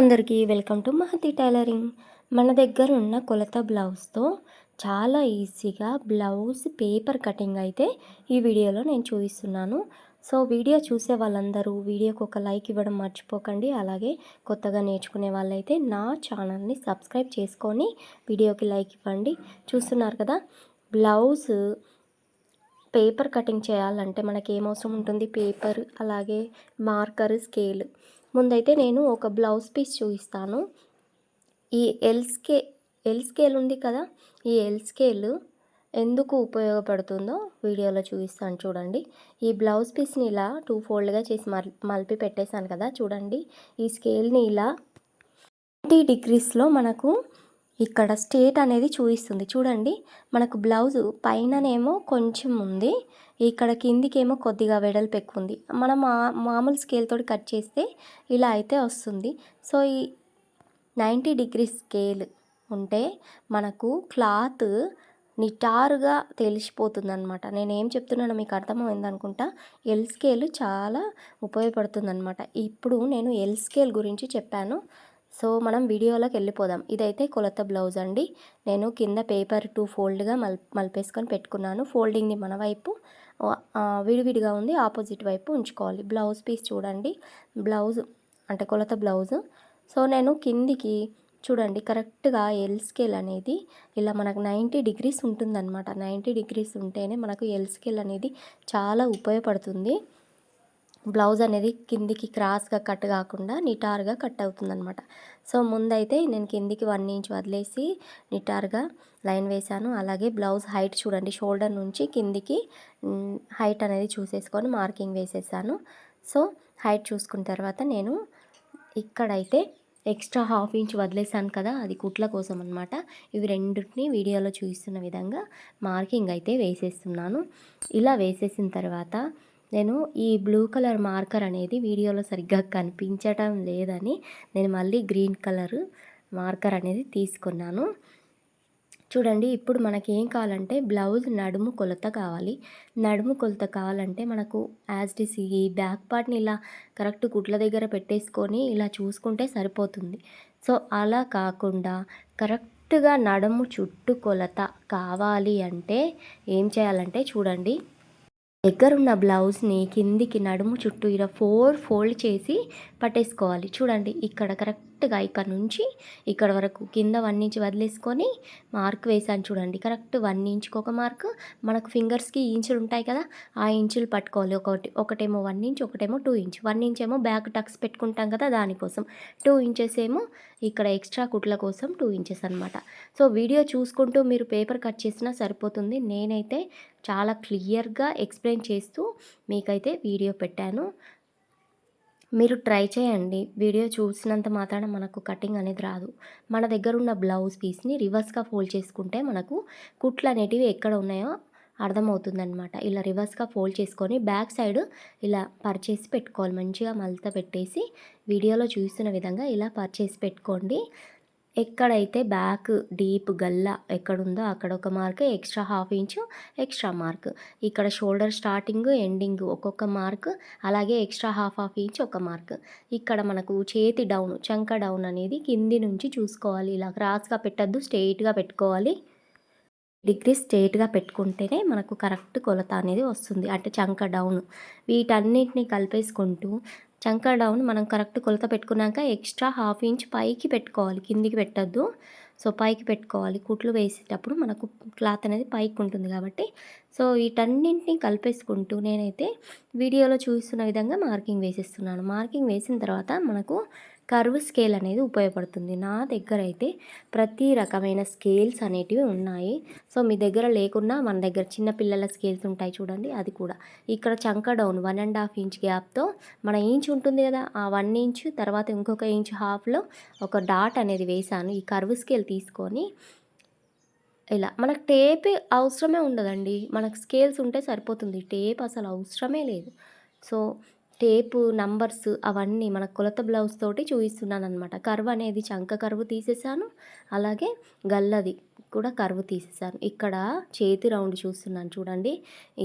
అందరికీ welcome to Mahathi tailoring. మన దగ్గర ఉన్న కొలత బ్లౌజ్తో చాలా ఈజీగా బ్లౌజ్ పేపర్ కటింగ్ అయితే ఈ వీడియోలో నేను చూపిస్తున్నాను. సో వీడియో చూసే వాళ్ళందరూ వీడియోకి ఒక లైక్ ఇవ్వడం మర్చిపోకండి. అలాగే కొత్తగా నేర్చుకునే వాళ్ళైతే నా ఛానల్ని సబ్స్క్రైబ్ చేసుకొని వీడియోకి లైక్ ఇవ్వండి. చూస్తున్నారు కదా, బ్లౌజ్ పేపర్ కటింగ్ చేయాలంటే మనకి ఏం అవసరం ఉంటుంది? పేపర్, అలాగే మార్కర్, స్కేల్. ముందైతే నేను ఒక బ్లౌజ్ పీస్ చూపిస్తాను. ఈ ఎల్ స్కేల్ ఉంది కదా, ఈ ఎల్ స్కేల్ ఎందుకు ఉపయోగపడుతుందో వీడియోలో చూపిస్తాను చూడండి. ఈ బ్లౌజ్ పీస్ని ఇలా 2 ఫోల్డ్గా చేసి మలిపి పెట్టేశాను కదా, చూడండి. ఈ స్కేల్ని ఇలా 90 డిగ్రీస్లో మనకు ఇక్కడ స్ట్రేట్ అనేది చూపిస్తుంది. చూడండి, మనకు బ్లౌజు పైననేమో కొంచెం ఉంది, ఇక్కడ కిందికేమో కొద్దిగా వెడల్పు ఎక్కువ ఉంది. మనం మామూలు స్కేల్ తోటి కట్ చేస్తే ఇలా అయితే వస్తుంది. సో ఈ 90 డిగ్రీ స్కేల్ ఉంటే మనకు క్లాత్ నిటారుగా తెలిసిపోతుంది అనమాట. నేనేం చెప్తున్నానో మీకు అర్థమైంది అనుకుంటా. ఎల్ స్కేల్ చాలా ఉపయోగపడుతుంది అనమాట. ఇప్పుడు నేను ఎల్ స్కేల్ గురించి చెప్పాను. సో మనం వీడియోలోకి వెళ్ళిపోదాం. ఇదైతే కొలత బ్లౌజ్ అండి. నేను కింద పేపర్ 2 ఫోల్డ్గా మలిపేసుకొని పెట్టుకున్నాను. ఫోల్డింగ్ని మన వైపు, విడివిడిగా ఉంది ఆపోజిట్ వైపు ఉంచుకోవాలి. బ్లౌజ్ పీస్ చూడండి, బ్లౌజ్ అంటే కొలత బ్లౌజ్. సో నేను కిందికి చూడండి, కరెక్ట్గా ఎల్ స్కేల్ అనేది ఇలా మనకు 90 డిగ్రీస్ ఉంటుందన్నమాట. 90 డిగ్రీస్ ఉంటేనే మనకు ఎల్ స్కేల్ అనేది చాలా ఉపయోగపడుతుంది. బ్లౌజ్ అనేది కిందికి క్రాస్గా కట్ కాకుండా నిటారుగా కట్ అవుతుందన్నమాట. సో ముందైతే నేను కిందికి 1 ఇంచ్ వదిలేసి నిటారుగా లైన్ వేశాను. అలాగే బ్లౌజ్ హైట్ చూడండి, షోల్డర్ నుంచి కిందికి హైట్ అనేది చూసేసుకొని మార్కింగ్ వేసేసాను. సో హైట్ చూసుకున్న తర్వాత నేను ఇక్కడైతే ఎక్స్ట్రా 1/2 ఇంచ్ వదిలేసాను కదా, అది కుట్ల కోసం అనమాట. ఇవి రెండింటిని వీడియోలో చూపిస్తున్న విధంగా మార్కింగ్ అయితే వేసేస్తున్నాను. ఇలా వేసేసిన తర్వాత నేను ఈ బ్లూ కలర్ మార్కర్ అనేది వీడియోలో సరిగ్గా కనిపించటం లేదని నేను మళ్ళీ గ్రీన్ కలర్ మార్కర్ అనేది తీసుకున్నాను. చూడండి, ఇప్పుడు మనకి ఏం కావాలంటే బ్లౌజ్ నడుము కొలత కావాలి. నడుము కొలత కావాలంటే మనకు యాజ్ ఇట్ ఈస్ ఈ బ్యాక్ పార్ట్ని ఇలా కరెక్ట్ కుట్ల దగ్గర పెట్టేసుకొని ఇలా చూసుకుంటే సరిపోతుంది. సో అలా కాకుండా కరెక్ట్గా నడుము చుట్టూ కొలత కావాలి అంటే ఏం చేయాలంటే చూడండి, దగ్గరున్న బ్లౌజ్ని కిందికి నడుము చుట్టూ ఇలా 4 ఫోల్డ్ చేసి పట్టేసుకోవాలి. చూడండి, ఇక్కడ కరెక్ట్గా ఇక్కడ నుంచి ఇక్కడ వరకు కింద 1 ఇంచ్ వదిలేసుకొని మార్క్ వేసాను చూడండి. కరెక్ట్ 1 ఇంచ్కి ఒక మార్క్, మనకు ఫింగర్స్కి ఇంచులు ఉంటాయి కదా, ఆ ఇంచులు పట్టుకోవాలి. ఒకటేమో 1 ఇంచ్, ఒకటేమో 2 ఇంచ్. 1 ఇంచ్ ఏమో బ్యాక్ టక్స్ పెట్టుకుంటాం కదా దానికోసం, 2 ఇంచెస్ ఏమో ఇక్కడ ఎక్స్ట్రా కుట్ల కోసం 2 ఇంచెస్ అనమాట. సో వీడియో చూసుకుంటూ మీరు పేపర్ కట్ చేసినా సరిపోతుంది. నేనైతే చాలా క్లియర్గా ఎక్స్ప్లెయిన్ చేస్తూ మీకైతే వీడియో పెట్టాను. మీరు ట్రై చేయండి. వీడియో చూసినంత మాత్రాన మనకు కటింగ్ అనేది రాదు. మన దగ్గర ఉన్న బ్లౌజ్ పీస్ని రివర్స్గా ఫోల్డ్ చేసుకుంటే మనకు కుట్లు అనేటివి ఎక్కడ ఉన్నాయో అర్థమవుతుందన్నమాట. ఇలా రివర్స్గా ఫోల్డ్ చేసుకొని బ్యాక్ సైడ్ ఇలా పరిచేసి పెట్టుకోవాలి. మంచిగా మడత పెట్టేసి వీడియోలో చూస్తున్న విధంగా ఇలా పరిచేసి పెట్టుకోండి. ఎక్కడైతే బ్యాక్ డీప్ గల్లా ఎక్కడుందో అక్కడ ఒక mark, extra 1/2 inch extra mark. ఇక్కడ షోల్డర్ స్టార్టింగ్ ఎండింగ్ ఒక్కొక్క మార్క్, అలాగే ఎక్స్ట్రా 1/2 ఇంచ్ ఒక మార్క్. ఇక్కడ మనకు చేతి డౌన్, చంక డౌన్ అనేది కింది నుంచి చూసుకోవాలి. ఇలా క్రాస్గా పెట్టద్దు, స్ట్రెయిట్గా పెట్టుకోవాలి. డిగ్రీ స్ట్రెయిట్గా పెట్టుకుంటేనే మనకు కరెక్ట్ కొలత అనేది వస్తుంది, అంటే చంక డౌన్. వీటన్నిటిని కలిపేసుకుంటూ చంక డౌన్ మనం కరెక్ట్ కొలత పెట్టుకున్నాక ఎక్స్ట్రా 1/2 ఇంచ్ పైకి పెట్టుకోవాలి, కిందికి పెట్టద్దు. సో పైకి పెట్టుకోవాలి. కుట్లు వేసేటప్పుడు మనకు క్లాత్ అనేది పైకి ఉంటుంది కాబట్టి. సో వీటన్నింటినీ కలిపేసుకుంటూ నేనైతే వీడియోలో చూస్తున్న విధంగా మార్కింగ్ వేసేస్తున్నాను. మార్కింగ్ వేసిన తర్వాత మనకు కర్వ్ స్కేల్ అనేది ఉపయోగపడుతుంది. నా దగ్గర అయితే ప్రతి రకమైన స్కేల్స్ అనేటివి ఉన్నాయి. సో మీ దగ్గర లేకున్నా మన దగ్గర చిన్నపిల్లల స్కేల్స్ ఉంటాయి చూడండి, అది కూడా. ఇక్కడ చంక డౌన్ 1.5 ఇంచ్ గ్యాప్తో మన ఇంచ్ ఉంటుంది కదా, ఆ 1 ఇంచ్ తర్వాత ఇంకొక ఇంచ్ హాఫ్లో ఒక డాట్ అనేది వేశాను. ఈ కర్వ్ స్కేల్ తీసుకొని ఇలా, మనకు టేప్ అవసరమే ఉండదండి, మనకు స్కేల్స్ ఉంటే సరిపోతుంది. టేప్ అసలు అవసరమే లేదు. సో టేపు, నంబర్స్ అవన్నీ మన కొలత బ్లౌజ్ తోటి చూపిస్తున్నాను అనమాట. కర్వ్ అనేది చంక కర్వ్ తీసేసాను, అలాగే గల్లది కూడా కర్వ్ తీసేసాను. ఇక్కడ చేతి రౌండ్ చూస్తున్నాను చూడండి,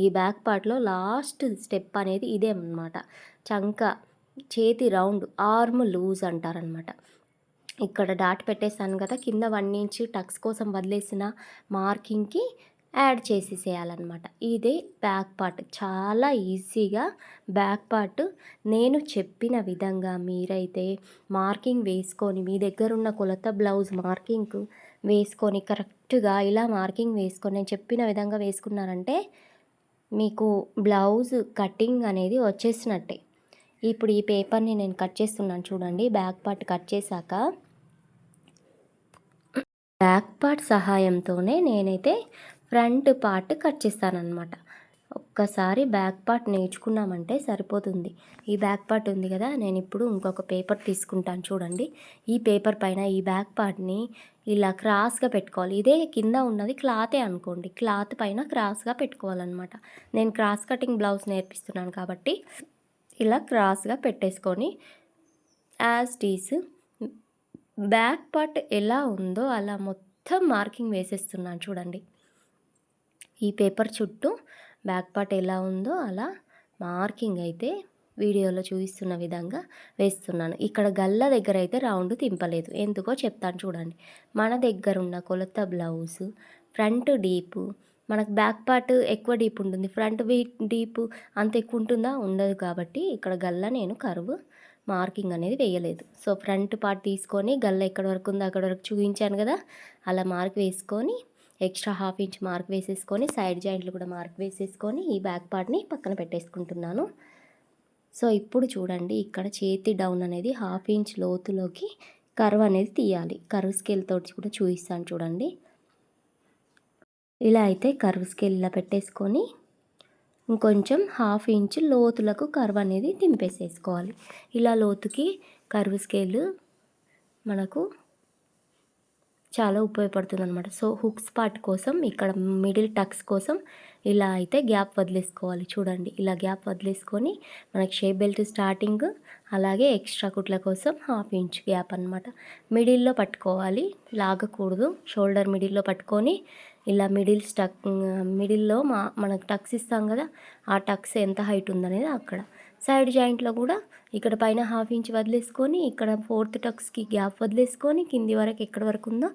ఈ బ్యాక్ పార్ట్లో లాస్ట్ స్టెప్ అనేది ఇదే అనమాట. చంక చేతి రౌండ్, ఆర్మ్ లూజ్ అంటారనమాట. ఇక్కడ డాట్ పెట్టేసాను కదా, కింద 1 ఇంచ్ టక్స్ కోసం వదిలేసిన మార్కింగ్కి యాడ్ చేసేసేయాలన్నమాట. ఇదే బ్యాక్ పార్ట్. చాలా ఈజీగా బ్యాక్ పార్ట్ నేను చెప్పిన విధంగా మీరైతే మార్కింగ్ వేసుకొని, మీ దగ్గర ఉన్న కొలత బ్లౌజ్ మార్కింగ్ వేసుకొని కరెక్ట్గా ఇలా మార్కింగ్ వేసుకొని నేను చెప్పిన విధంగా వేసుకున్నారంటే మీకు బ్లౌజ్ కటింగ్ అనేది వచ్చేసినట్టే. ఇప్పుడు ఈ పేపర్ని నేను కట్ చేస్తున్నాను చూడండి. బ్యాక్ పార్ట్ కట్ చేశాక బ్యాక్ పార్ట్ సహాయంతోనే నేనైతే ఫ్రంట్ పార్ట్ కట్ చేస్తానన్నమాట. ఒక్కసారి బ్యాక్ పార్ట్ నేర్చుకున్నామంటే సరిపోతుంది. ఈ బ్యాక్ పార్ట్ ఉంది కదా, నేను ఇప్పుడు ఇంకొక పేపర్ తీసుకుంటాను చూడండి. ఈ పేపర్ పైన ఈ బ్యాక్ పార్ట్ని ఇలా క్రాస్గా పెట్టుకోవాలి. ఇదే కింద ఉన్నది క్లాతే అనుకోండి, క్లాత్ పైన క్రాస్గా పెట్టుకోవాలన్నమాట. నేను క్రాస్ కటింగ్ బ్లౌజ్ నేర్పిస్తున్నాను కాబట్టి ఇలా క్రాస్గా పెట్టేసుకొని యాజ్ టీస్ బ్యాక్ పార్ట్ ఎలా ఉందో అలా మొత్తం మార్కింగ్ వేసేస్తున్నాను చూడండి. ఈ పేపర్ చుట్టూ బ్యాక్ పార్ట్ ఎలా ఉందో అలా మార్కింగ్ అయితే వీడియోలో చూపిస్తున్న విధంగా వేస్తున్నాను. ఇక్కడ గల్ల దగ్గర అయితే రౌండ్ తింపలేదు, ఎందుకో చెప్తాను చూడండి. మన దగ్గర ఉన్న కొలత బ్లౌజ్ ఫ్రంట్ డీపు, మనకు బ్యాక్ పార్ట్ ఎక్కువ డీప్ ఉంటుంది, ఫ్రంట్ డీపు అంత ఎక్కువ ఉంటుందా, ఉండదు. కాబట్టి ఇక్కడ గల్ల నేను కర్వ్ మార్కింగ్ అనేది వేయలేదు. సో ఫ్రంట్ పార్ట్ తీసుకొని గల్ల ఎక్కడి వరకు ఉందో అక్కడ వరకు చూపించాను కదా, అలా మార్క్ వేసుకొని ఎక్స్ట్రా 1/2 ఇంచ్ మార్క్ వేసేసుకొని సైడ్ జాయింట్లు కూడా మార్క్ వేసేసుకొని ఈ బ్యాక్ పార్ట్ని పక్కన పెట్టేసుకుంటున్నాను. సో ఇప్పుడు చూడండి, ఇక్కడ చేతి డౌన్ అనేది 1/2 ఇంచ్ లోతులోకి కర్వ్ అనేది తీయాలి. కర్వ్ స్కేల్ తోటి కూడా చూపిస్తాను చూడండి. ఇలా అయితే కర్వ్ స్కేల్ ఇలా పెట్టేసుకొని ఇంకొంచెం 1/2 ఇంచ్ లోతులకు కర్వ్ అనేది తింపేసేసుకోవాలి. ఇలా లోతుకి కర్వ్ స్కేల్ మనకు చాలా ఉపయోగపడుతుంది అనమాట. సో హుక్స్ పార్ట్ కోసం ఇక్కడ మిడిల్ టక్స్ కోసం ఇలా అయితే గ్యాప్ వదిలేసుకోవాలి చూడండి. ఇలా గ్యాప్ వదిలేసుకొని మనకి షేప్ బెల్ట్ స్టార్టింగ్, అలాగే ఎక్స్ట్రా కుట్ల కోసం 1/2 ఇంచ్ గ్యాప్ అనమాట. మిడిల్లో పట్టుకోవాలి, లాగకూడదు. షోల్డర్ మిడిల్లో పట్టుకొని ఇలా మిడిల్లో మనకు టక్స్ ఇస్తాం కదా, ఆ టక్స్ ఎంత హైట్ ఉందనేది అక్కడ సైడ్ జాయింట్లో కూడా ఇక్కడ పైన 1/2 ఇంచ్ వదిలేసుకొని ఇక్కడ 4th టక్స్కి గ్యాప్ వదిలేసుకొని కింది వరకు ఎక్కడ వరకు ఉందో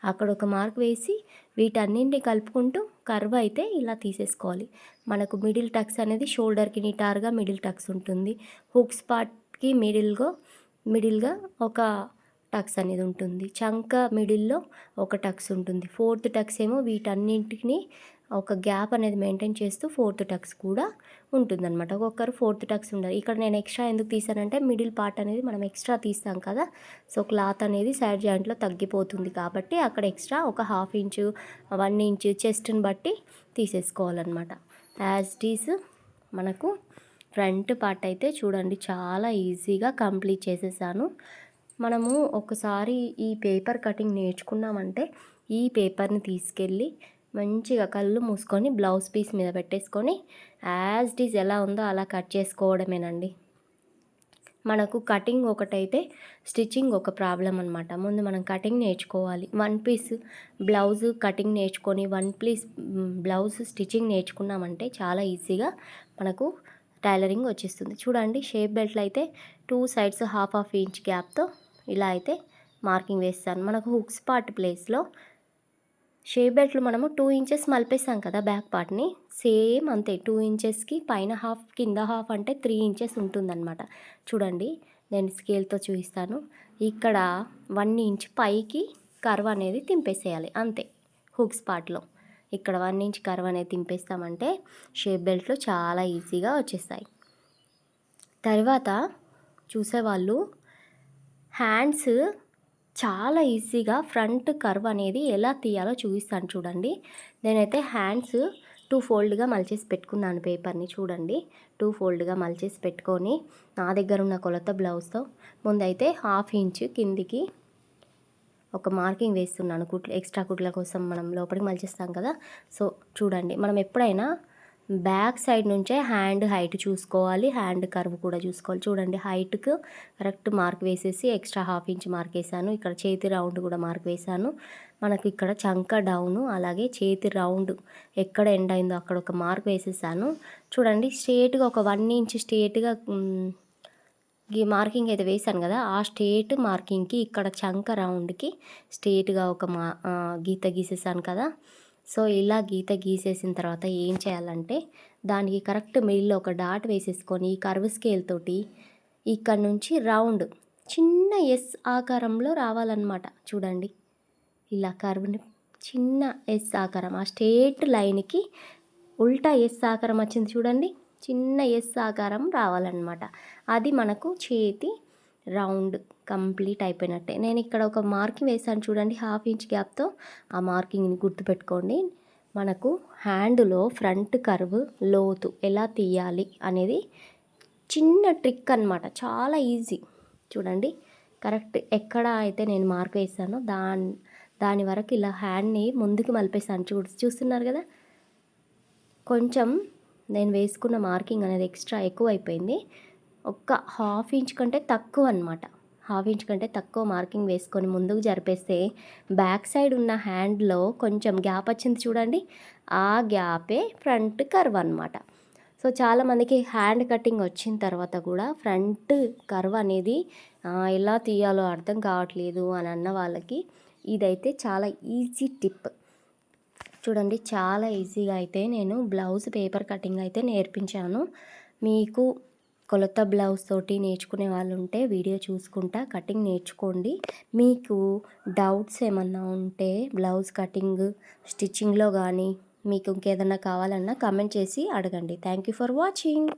అక్కడ ఒక మార్క్ వేసి వీటన్నింటిని కలుపుకుంటూ కర్వ్ అయితే ఇలా తీసేసుకోవాలి. మనకు మిడిల్ టక్స్ అనేది షోల్డర్కి నిటారుగా మిడిల్ టక్స్ ఉంటుంది. హుక్స్ పార్ట్కి మిడిల్గా ఒక టక్స్ అనేది ఉంటుంది. చంక మిడిల్లో ఒక టక్స్ ఉంటుంది. 4th టక్స్ ఏమో వీటన్నింటిని ఒక గ్యాప్ అనేది మెయింటైన్ చేస్తూ 4th టక్స్ కూడా ఉంటుందన్నమాట. ఒక్కొక్కరు 4th టక్స్ ఉండదు. ఇక్కడ నేను ఎక్స్ట్రా ఎందుకు తీసానంటే మిడిల్ పార్ట్ అనేది మనం ఎక్స్ట్రా తీస్తాం కదా, సో క్లాత్ అనేది సైడ్ జాయింట్లో తగ్గిపోతుంది కాబట్టి అక్కడ ఎక్స్ట్రా ఒక 1/2 ఇంచు 1 ఇంచ్ చెస్ట్ని బట్టి తీసేసుకోవాలన్నమాట. యాజ్ ఇట్ ఈస్ మనకు ఫ్రంట్ పార్ట్ అయితే చూడండి చాలా ఈజీగా కంప్లీట్ చేసేసాను. మనము ఒకసారి ఈ పేపర్ కటింగ్ నేర్చుకున్నామంటే ఈ పేపర్ని తీసుకెళ్ళి మంచిగా కళ్ళు మూసుకొని బ్లౌజ్ పీస్ మీద పెట్టేసుకొని యాజ్ ఇట్ ఈజ్ ఎలా ఉందో అలా కట్ చేసుకోవడమేనండి. మనకు కటింగ్ ఒకటైతే స్టిచ్చింగ్ ఒక ప్రాబ్లం అనమాట. ముందు మనం కటింగ్ నేర్చుకోవాలి. 1 పీస్ బ్లౌజ్ కటింగ్ నేర్చుకొని 1 పీస్ బ్లౌజ్ స్టిచ్చింగ్ నేర్చుకున్నామంటే చాలా ఈజీగా మనకు టైలరింగ్ వచ్చేస్తుంది. చూడండి, షేప్ బెల్ట్లో అయితే 2 సైడ్స్ 1/2 ఇంచ్ గ్యాప్తో ఇలా అయితే మార్కింగ్ వేస్తాను. మనకు హుక్స్ పార్ట్ ప్లేస్లో షేప్ బెల్ట్లు మనము 2 ఇంచెస్ మలిపేస్తాం కదా బ్యాక్ పార్ట్ని, సేమ్ అంతే 2 ఇంచెస్కి పైన హాఫ్ కింద హాఫ్ అంటే 3 ఇంచెస్ ఉంటుందన్నమాట. చూడండి, నేను స్కేల్తో చూపిస్తాను. ఇక్కడ 1 ఇంచ్ పైకి కర్వ్ అనేది తింపేసేయాలి అంతే. హుక్స్ పార్ట్లో ఇక్కడ 1 ఇంచ్ కర్వ్ అనేది తింపేస్తామంటే షేప్ బెల్ట్లు చాలా ఈజీగా వచ్చేస్తాయి. తర్వాత చూసేవాళ్ళు హ్యాండ్స్ చాలా ఈజీగా ఫ్రంట్ కర్వ్ అనేది ఎలా తీయాలో చూపిస్తాను చూడండి. నేనైతే హ్యాండ్స్ 2 ఫోల్డ్గా మలిచేసి పెట్టుకున్నాను పేపర్ని. చూడండి, 2 ఫోల్డ్గా మలిచేసి పెట్టుకొని నా దగ్గర ఉన్న కొలత బ్లౌజ్తో ముందైతే 1/2 ఇంచ్ కిందికి ఒక మార్కింగ్ వేస్తున్నాను. ఎక్స్ట్రా కుట్ల కోసం మనం లోపలికి మలిచేస్తాం కదా. సో చూడండి, మనం ఎప్పుడైనా బ్యాక్ సైడ్ నుంచే హ్యాండ్ హైట్ చూసుకోవాలి, హ్యాండ్ కర్వ్ కూడా చూసుకోవాలి. చూడండి, హైట్కు కరెక్ట్ మార్క్ వేసేసి ఎక్స్ట్రా 1/2 ఇంచ్ మార్క్ వేసాను. ఇక్కడ చేతి రౌండ్ కూడా మార్క్ వేసాను. మనకి ఇక్కడ చంక డౌను అలాగే చేతి రౌండ్ ఎక్కడ ఎండ్ అయిందో అక్కడ ఒక మార్క్ వేసేసాను. చూడండి, స్ట్రేట్గా ఒక 1 ఇంచ్ స్ట్రేట్గా మార్కింగ్ అయితే వేశాను కదా, ఆ స్ట్రేట్ మార్కింగ్కి ఇక్కడ చంక రౌండ్కి స్ట్రేట్గా ఒక గీత గీసేసాను కదా. సో ఇలా గీత గీసేసిన తర్వాత ఏం చేయాలంటే దానికి కరెక్ట్ మిడిల్లో ఒక డాట్ వేసేసుకొని ఈ కర్వ్ స్కేల్ తోటి ఇక్కడ నుంచి రౌండ్ చిన్న ఎస్ ఆకారంలో రావాలన్నమాట. చూడండి ఇలా కర్వ్ని చిన్న ఎస్ ఆకారం, ఆ స్ట్రేట్ లైన్కి ఉల్టా ఎస్ ఆకారం వచ్చింది చూడండి, చిన్న ఎస్ ఆకారం రావాలన్నమాట. అది మనకు చేతి రౌండ్ కంప్లీట్ అయిపోయినట్టే. నేను ఇక్కడ ఒక మార్కింగ్ వేసాను చూడండి, 1/2 ఇంచ్ గ్యాప్తో. ఆ మార్కింగ్ని గుర్తుపెట్టుకోండి. మనకు హ్యాండ్లో ఫ్రంట్ కర్వ్ లోతు ఎలా తీయాలి అనేది చిన్న ట్రిక్ అన్నమాట, చాలా ఈజీ. చూడండి కరెక్ట్ ఎక్కడ అయితే నేను మార్క్ వేసానో దాని వరకు ఇలా హ్యాండ్ని ముందుకు మలిపేసాను. చూస్తున్నారు కదా, కొంచెం నేను వేసుకున్న మార్కింగ్ అనేది ఎక్స్ట్రా ఎక్కువ అయిపోయింది. ఒక్క 1/2 ఇంచ్ కంటే తక్కువ అనమాట. 1/2 ఇంచ్ కంటే తక్కువ మార్కింగ్ వేసుకొని ముందుకు జరిపేస్తే బ్యాక్ సైడ్ ఉన్న హ్యాండ్లో కొంచెం గ్యాప్ వచ్చింది చూడండి, ఆ గ్యాపే ఫ్రంట్ కర్వ్ అనమాట. సో చాలామందికి హ్యాండ్ కటింగ్ వచ్చిన తర్వాత కూడా ఫ్రంట్ కర్వ్ అనేది ఎలా తీయాలో అర్థం కావట్లేదు అని అన్న వాళ్ళకి ఇదైతే చాలా ఈజీ టిప్. చూడండి చాలా ఈజీగా అయితే నేను బ్లౌజ్ పేపర్ కటింగ్ అయితే నేర్పించాను. మీకు కొలత బ్లౌజ్ తోటి నేర్చుకునే వాళ్ళు ఉంటే వీడియో చూసుకుంటా కటింగ్ నేర్చుకోండి. మీకు డౌట్స్ ఏమన్నా ఉంటే బ్లౌజ్ కటింగ్ స్టిచ్చింగ్లో కానీ మీకు ఇంకేదన్నా కావాలన్నా కామెంట్ చేసి అడగండి. Thank you for watching.